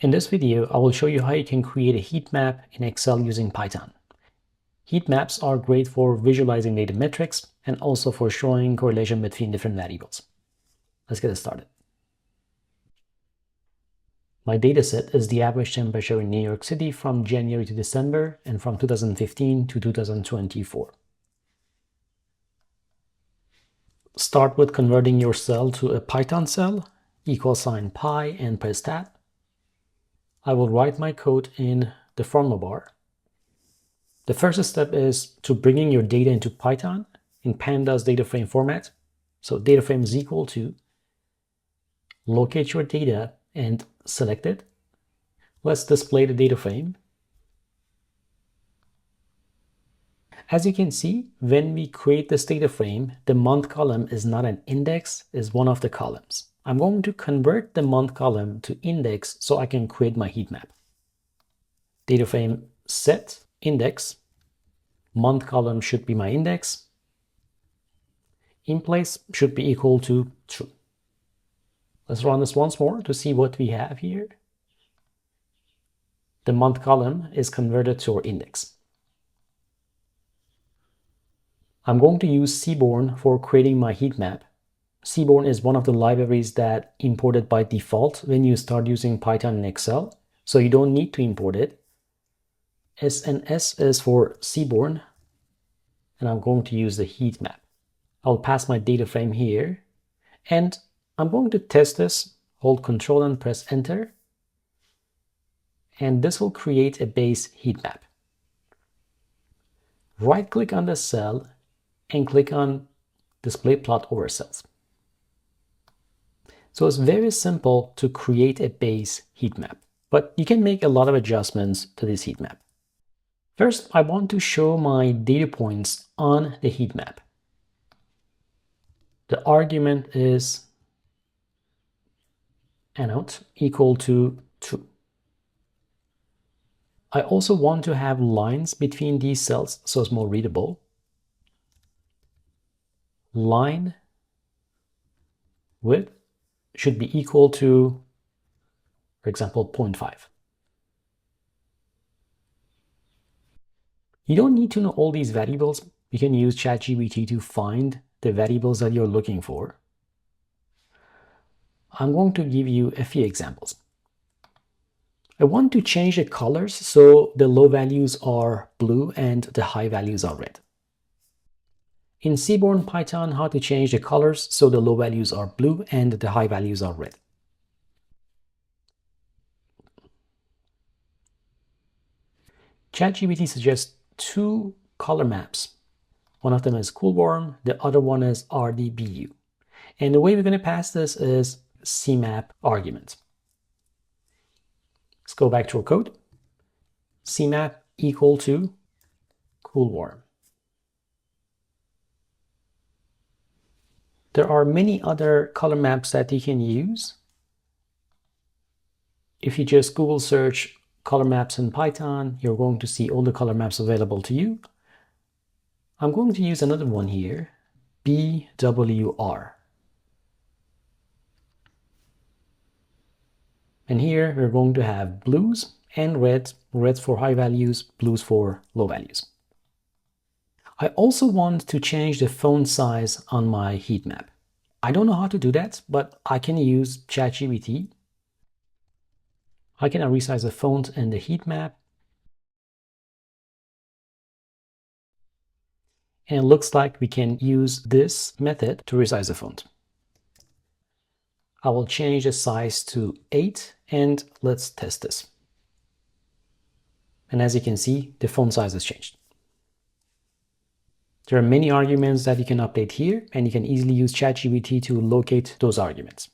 In this video, I will show you how you can create a heat map in Excel using Python. Heat maps are great for visualizing data metrics and also for showing correlation between different variables. Let's get started. My dataset is the average temperature in New York City from January to December and from 2015 to 2024. Start with converting your cell to a Python cell, =pi, and press tab. I will write my code in the formula bar. The first step is to bringing your data into Python in Pandas DataFrame format. So DataFrame is equal to locate your data and select it. Let's display the data frame. As you can see, when we create this data frame, the month column is not an index, it's one of the columns. I'm going to convert the month column to index so I can create my heat map. Data frame set index, month column should be my index, in place should be equal to true. Let's run this once more to see what we have here. The month column is converted to our index. I'm going to use Seaborn for creating my heat map. Seaborn is one of the libraries that imported by default when you start using Python in Excel, so you don't need to import it. SNS is for Seaborn, and I'm going to use the heat map. I'll pass my data frame here, and I'm going to test this. Hold Control and press Enter, and this will create a base heat map. Right-click on the cell and click on Display Plot Over Cells. So it's very simple to create a base heat map, but you can make a lot of adjustments to this heat map. First, I want to show my data points on the heat map. The argument is annotate equal to true. I also want to have lines between these cells so it's more readable. Line width should be equal to, for example, 0.5. You don't need to know all these variables. You can use ChatGPT to find the variables that you're looking for. I'm going to give you a few examples. I want to change the colors so the low values are blue and the high values are red. In Seaborn Python, how to change the colors so the low values are blue and the high values are red. ChatGPT suggests two color maps. One of them is coolwarm, the other one is RDBU. And the way we're going to pass this is CMap argument. Let's go back to our code. CMap equal to coolwarm. There are many other color maps that you can use. If you just Google search color maps in Python, you're going to see all the color maps available to you. I'm going to use another one here, BWR. And here we're going to have blues and reds, reds for high values, blues for low values. I also want to change the font size on my heat map. I don't know how to do that, but I can use ChatGPT. I can resize the font in the heat map. And it looks like we can use this method to resize the font. I will change the size to 8 and let's test this. And as you can see, the font size has changed. There are many arguments that you can update here, and you can easily use ChatGPT to locate those arguments.